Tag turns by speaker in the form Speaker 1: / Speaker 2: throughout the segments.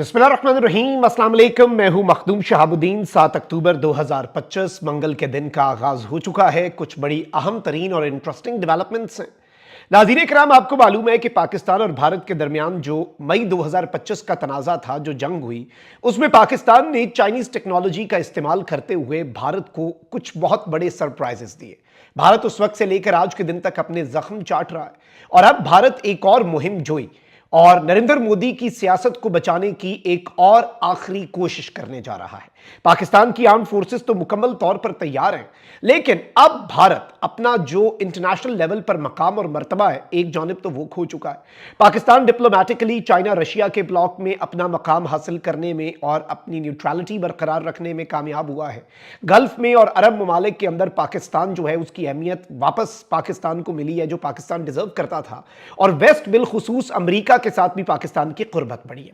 Speaker 1: बिस्मिल्लाहिर्रहमानिर्रहीम, अस्सलाम वालेकुम। मैं हूं मखदूम शहाबुद्दीन। 7 अक्टूबर 2025 मंगल के दिन का आगाज हो चुका है। कुछ बड़ी अहम तरीन और इंटरेस्टिंग डेवलपमेंट्स हैं। नाज़रीन किराम, आपको मालूम है कि पाकिस्तान और भारत के दरमियान जो मई 2025 का तनाज़ा था, जो जंग हुई, उसमें पाकिस्तान ने चाइनीज टेक्नोलॉजी का इस्तेमाल करते हुए भारत को कुछ बहुत बड़े सरप्राइजेस दिए। भारत उस वक्त से लेकर आज के दिन तक अपने जख्म चाट रहा है और अब भारत एक और मुहिम जोई और नरेंद्र मोदी की सियासत को बचाने की एक और आखिरी कोशिश करने जा रहा है। पाकिस्तान की आर्म्ड फोर्सेस तो मुकम्मल तौर पर तैयार हैं, लेकिन अब भारत अपना जो इंटरनेशनल लेवल पर मकाम और मर्तबा है, एक जानिब तो वो खो चुका है। पाकिस्तान डिप्लोमेटिकली चाइना रशिया के ब्लॉक में अपना मकाम हासिल करने में और अपनी न्यूट्रलिटी बरकरार रखने में कामयाब हुआ है। गल्फ में और अरब ममालिक के अंदर पाकिस्तान जो है, उसकी अहमियत वापस पाकिस्तान को मिली है, जो पाकिस्तान डिजर्व करता था। और वेस्ट बिलखुसूस अमरीका के साथ भी पाकिस्तान की कुर्बत बढ़ी है।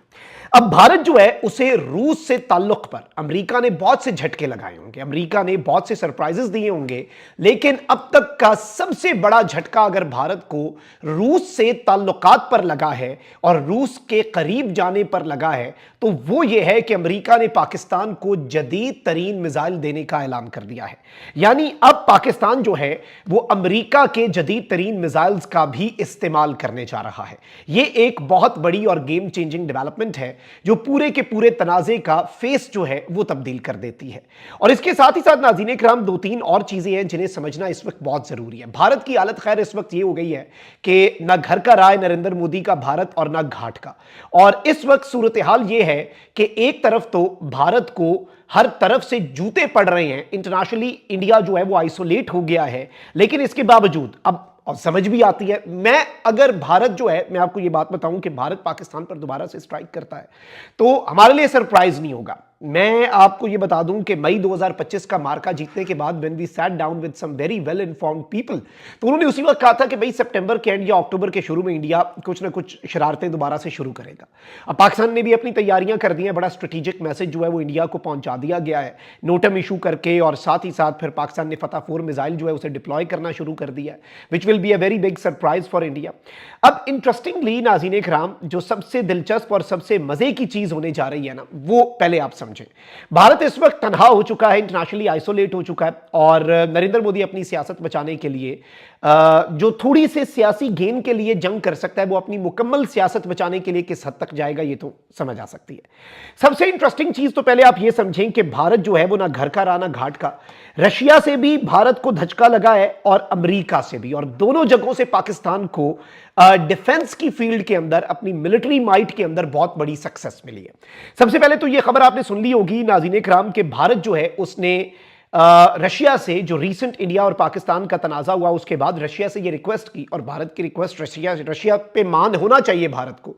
Speaker 1: अब भारत जो है, उसे रूस से ताल्लुक पर अमेरिका ने बहुत से झटके लगाए होंगे, अमेरिका ने बहुत से सरप्राइजेस दिए होंगे, लेकिन अब तक का सबसे बड़ा झटका अगर भारत को रूस से ताल्लुकात पर लगा है और रूस के करीब जाने पर लगा है, तो वो ये है कि अमेरिका ने पाकिस्तान को जदीद तरीन मिसाइल देने का ऐलान कर दिया है। यानी अब पाकिस्तान जो है, वो अमेरिका के जदीद तरीन मिसाइल्स का भी इस्तेमाल करने जा रहा है। ये एक बहुत बड़ी और गेम चेंजिंग डेवलपमेंट है, जो पूरे के पूरे तनाजे का फेस जो है वो तब्दील कर देती है। और इसके साथ ही साथ नाज़रीन किराम, दो तीन और चीजें हैं जिन्हें समझना इस वक्त बहुत जरूरी है। भारत की हालत खैर इस वक्त ये हो गई है कि ना घर का राय नरेंद्र मोदी का भारत और ना घाट का। और इस वक्त सूरत हाल ये है कि एक तरफ तो भारत को हर तरफ से जूते पड़ रहे हैं, इंटरनेशनली इंडिया जो है वो आइसोलेट हो गया है, लेकिन इसके बावजूद अब और समझ भी आती है, मैं अगर भारत जो है, मैं आपको यह बात बताऊं कि भारत पाकिस्तान पर दोबारा से स्ट्राइक करता है तो हमारे लिए सरप्राइज नहीं होगा। मैं आपको यह बता दूं कि मई 2025 का मार्का जीतने के बाद when we sat down with some very well informed people, तो उन्होंने उसी वक्त कहा था कि भाई सितंबर के एंड या अक्टूबर के शुरू में इंडिया कुछ ना कुछ शरारतें दोबारा से शुरू करेगा। अब पाकिस्तान ने भी अपनी तैयारियां कर दी हैं, बड़ा स्ट्रेटेजिक मैसेज जो है वो इंडिया को पहुंचा दिया गया है नोटम इशू करके, और साथ ही साथ फिर पाकिस्तान ने फतह 4 मिसाइल जो है उसे डिप्लॉय करना शुरू कर दिया है, which will be a very big surprise for India. अब इंटरेस्टिंगली नाज़रीन इकराम, जो सबसे दिलचस्प और सबसे मजे की चीज होने जा रही है ना, वो पहले आप समझें। भारत इस वक्त तनहा हो चुका है, इंटरनेशनली आइसोलेट हो चुका है, और नरेंद्र मोदी अपनी सियासत बचाने के लिए जो थोड़ी से सियासी गेन के लिए जंग कर सकता है, वो अपनी मुकम्मल सियासत बचाने के लिए किस हद तक जाएगा, ये तो समझ आ सकती है। सबसे इंटरेस्टिंग चीज तो पहले आप ये समझें कि भारत जो है वो ना घर का रहा ना घाट का। रशिया से भी भारत को धचका लगा है और अमेरिका से भी, और दोनों जगहों से पाकिस्तान को डिफेंस की फील्ड के अंदर, अपनी मिलिट्री माइट के अंदर बहुत बड़ी सक्सेस मिली है। सबसे पहले तो यह खबर आपने सुन ली होगी नाज़रीन इकराम के भारत जो है उसने रशिया से, जो रीसेंट इंडिया और पाकिस्तान का तनाजा हुआ उसके बाद रशिया से ये रिक्वेस्ट की, और भारत की रिक्वेस्ट रशिया पे मान होना चाहिए भारत को,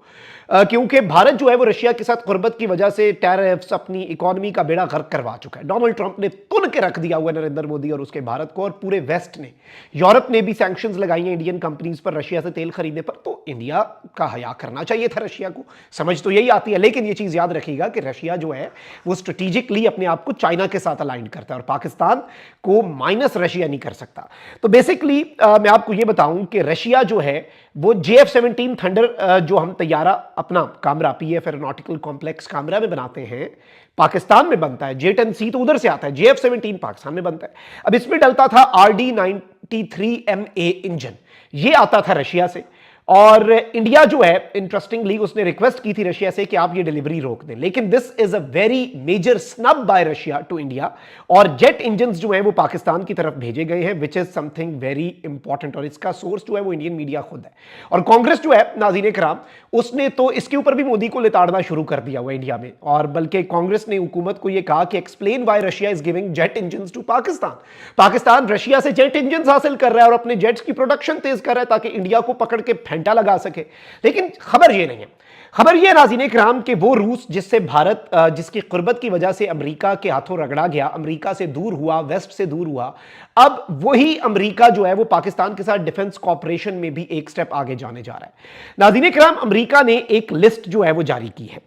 Speaker 1: क्योंकि भारत जो है वो रशिया के साथ कुर्बत की वजह से टैरिफ्स, अपनी इकोनॉमी का बेड़ा गर्क करवा चुका है। डोनाल्ड ट्रंप ने तुन के रख दिया हुआ नरेंद्र मोदी और उसके भारत को, और पूरे वेस्ट ने, यूरोप ने भी सैंक्शंस लगाई हैं इंडियन कंपनीज पर रशिया से तेल खरीदने पर। तो इंडिया का हया करना चाहिए था रशिया को, समझ तो यही आती है। लेकिन ये चीज याद रखिएगा कि रशिया जो है वो स्ट्रेटेजिकली अपने आप को चाइना के साथ अलाइन करता है, और पाकिस्तान को माइनस रशिया नहीं कर सकता। तो बेसिकली मैं आपको यह बताऊं कि रशिया जो है वो JF-17 थंडर जो हम तैयारा अपना Kamra PF aeronautical complex Kamra में बनाते हैं, पाकिस्तान में बनता है। J-10C तो उधर से आता है, JF-17 पाकिस्तान में बनता है। अब इसमें डलता था RD-93MA इंजन, ये आता था रशिया से। और इंडिया जो है, इंटरेस्टिंगली उसने रिक्वेस्ट की थी रशिया से कि आप ये डिलीवरी रोक दें, लेकिन this is a very major snub by Russia to India, और जेट इंजन्स जो है वो पाकिस्तान की तरफ भेजे गए हैं, which is something very important. और इसका सोर्स जो है वो इंडियन मीडिया खुद है। और कांग्रेस जो है नाज़रीन इकराम, उसने तो इसके ऊपर भी मोदी को लिताड़ना शुरू कर दिया हुआ इंडिया में, और बल्कि कांग्रेस ने हुकूमत को यह कहा कि explain why Russia is giving jet engines to Pakistan. Pakistan Russia से जेट इंजन्स हासिल कर रहा है और अपने जेट्स की प्रोडक्शन तेज कर रहा है ताकि इंडिया को पकड़ के फेंटा लगा सके। लेकिन खबर यह नहीं है, खबर यह नाज़रीन इकराम कि वो रूस जिससे भारत, जिसकी कुर्बत की वजह से अमेरिका के हाथों रगड़ा गया, अमेरिका से दूर हुआ, वेस्ट से दूर हुआ, अब वही अमेरिका जो है वो पाकिस्तान के साथ डिफेंस कॉपरेशन में भी एक स्टेप आगे जाने जा रहा है। नाज़रीन इकराम, अमेरिका ने एक लिस्ट जो है वो जारी की है,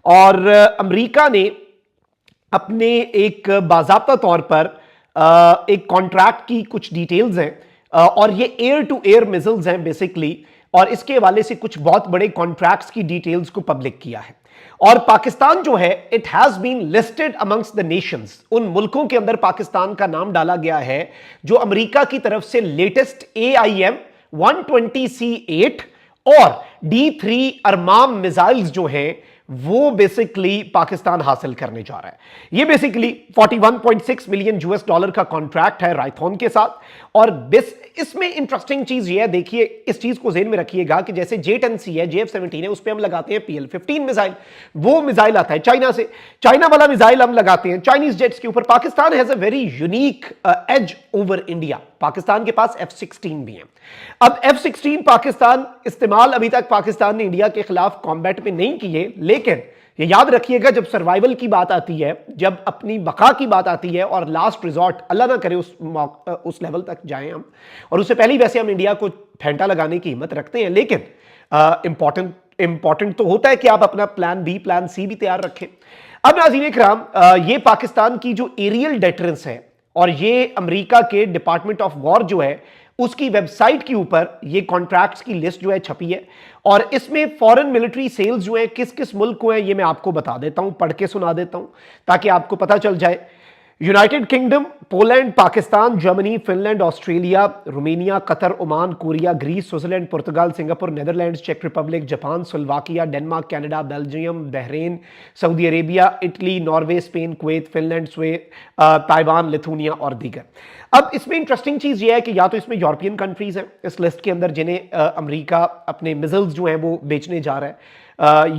Speaker 1: और अमेरिका ने अपने एक बाज़ाब्ता तौर पर एक कॉन्ट्रैक्ट की कुछ डिटेल्स हैं, और ये एयर टू एयर मिसाइल्स हैं बेसिकली, और इसके हवाले से कुछ बहुत बड़े कॉन्ट्रैक्ट्स की डिटेल्स को पब्लिक किया है। और पाकिस्तान जो है it has been listed amongst the nations, उन मुल्कों के अंदर पाकिस्तान का नाम डाला गया है जो अमेरिका की तरफ से लेटेस्ट AIM 120C8 और D3 अरमाम मिसाइल्स जो हैं वो बेसिकली पाकिस्तान हासिल करने जा रहा है। ये बेसिकली 41.6 मिलियन US डॉलर का कॉन्ट्रैक्ट है राइथॉन के साथ। और इसमें इंटरेस्टिंग चीज ये है, देखिए इस चीज को ज़हन में रखिएगा कि जैसे J10C है, JF-17 है, उस पर हम लगाते हैं PL-15 मिसाइल, वो मिसाइल आता है चाइना से, चाइना वाला मिसाइल हम लगाते हैं चाइनीज जेट्स के ऊपर। Pakistan has a very unique edge over India, Pakistan के पास F-16 भी है। अब F-16 पाकिस्तान इस्तेमाल अभी तक पाकिस्तान ने इंडिया के खिलाफ कॉम्बैट में नहीं किए, लेकिन ये याद रखिएगा जब सर्वाइवल की बात आती है, जब अपनी बका की बात आती है और लास्ट रिजॉर्ट अल्लाह ना करे उस लेवल तक जाएं हम, और उससे पहले वैसे हम इंडिया को फेंटा लगाने की हिम्मत रखते हैं, लेकिन इंपॉर्टेंट तो होता है कि आप अपना प्लान बी प्लान सी भी तैयार रखें। अब नाज़रीन इकराम, ये पाकिस्तान की जो एरियल डेटरेंस है और ये अमेरिका के डिपार्टमेंट ऑफ वॉर जो है उसकी वेबसाइट के ऊपर ये कॉन्ट्रैक्ट्स की लिस्ट जो है छपी है, और इसमें फॉरेन मिलिट्री सेल्स जो है किस किस मुल्क को है ये मैं आपको बता देता हूं, पढ़ के सुना देता हूं ताकि आपको पता चल जाए। United Kingdom, Poland, Pakistan, Germany, Finland, Australia, Romania, Qatar, Oman, Korea, Greece, Switzerland, Portugal, Singapore, Netherlands, चेक Republic, Japan, Slovakia, Denmark, Canada, Belgium, Bahrain, Saudi Arabia, Italy, Norway, Spain, Kuwait, Finland, Taiwan, Lithuania और दीगर। अब इसमें interesting चीज ये है कि या तो इसमें यूरोपियन कंट्रीज हैं इस लिस्ट के अंदर जिन्हें अमेरिका अपने मिसाइल्स जो हैं वो बेचने जा रहा है,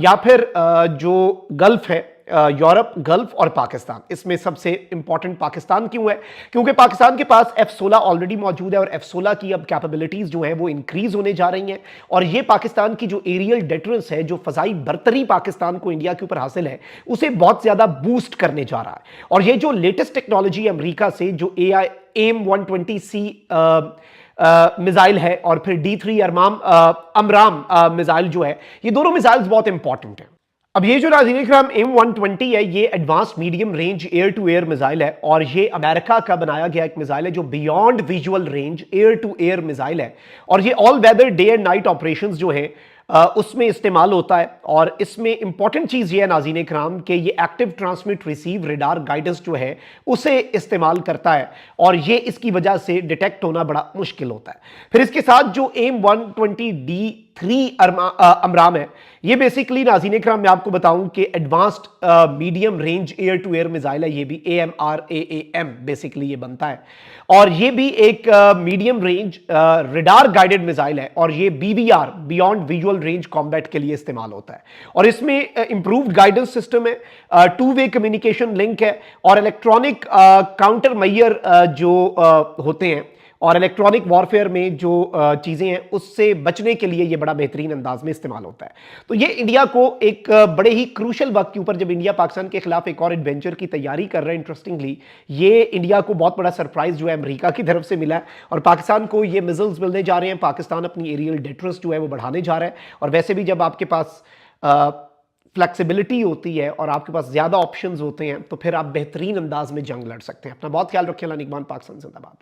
Speaker 1: या फिर जो गल्फ है, यूरोप, गल्फ और पाकिस्तान। इसमें सबसे इंपॉर्टेंट पाकिस्तान क्यों है? क्योंकि पाकिस्तान के पास F-16 ऑलरेडी मौजूद है और F-16 की अब कैपेबिलिटीज जो है वो इंक्रीज होने जा रही हैं, और ये पाकिस्तान की जो एरियल डेटरेंस है, जो फजाई बर्तरी पाकिस्तान को इंडिया के ऊपर हासिल है, उसे बहुत ज्यादा बूस्ट करने जा रहा है। और ये जो लेटेस्ट टेक्नोलॉजी अमेरिका से जो AIM 120C मिसाइल है और फिर D3 अमराम मिसाइल जो है, ये दोनों मिसाइल्स बहुत इंपॉर्टेंट हैं। अब ये जो नाज़रीन इकराम M120 है, ये advance medium range air to air missile है, और ये अमेरिका का बनाया गया एक मिसाइल है जो beyond visual range air to air missile है, और ये all weather day and night operations जो है उसमें इस्तेमाल होता है। और इसमें इंपॉर्टेंट चीज ये है नाज़रीन इकराम कि ये active transmit receive radar guidance जो है उसे इस्तेमाल करता है, और ये इसकी वजह से डिटेक्ट होना बड़ा मुश्किल होता है। फिर इसके साथ जो M120D3 अमराम है, ये बेसिकली नाज़रीन इकराम मैं आपको बताऊं कि advanced medium range air to air missile है, ये भी AMRAAM बेसिकली ये बनता है, और ये भी एक medium range radar guided missile है, और ये BVR beyond visual range combat के लिए इस्तेमाल होता है। और इसमें इंप्रूव्ड गाइडेंस सिस्टम है, टू वे कम्युनिकेशन लिंक है, और इलेक्ट्रॉनिक काउंटर मैयर जो होते हैं और इलेक्ट्रॉनिक वॉरफेयर में जो चीजें हैं उससे बचने के लिए ये बड़ा बेहतरीन अंदाज में इस्तेमाल होता है। तो ये इंडिया को एक बड़े ही क्रूशल वक्त के ऊपर, जब इंडिया पाकिस्तान के खिलाफ एक और एडवेंचर की तैयारी कर रहा है, इंटरेस्टिंगली ये इंडिया को बहुत बड़ा सरप्राइज जो है अमेरिका की तरफ से मिला है, और पाकिस्तान को ये मिसाइल्स मिलने जा रहे हैं। पाकिस्तान अपनी एरियल डेटरेंस जो है वो बढ़ाने जा रहा है, और वैसे भी जब आपके पास फ्लेक्सिबिलिटी होती है और आपके पास ज्यादा ऑप्शंस होते हैं तो फिर आप बेहतरीन अंदाज में जंग लड़ सकते हैं। अपना बहुत ख्याल रखें। निगमान, पाकिस्तान जिंदाबाद।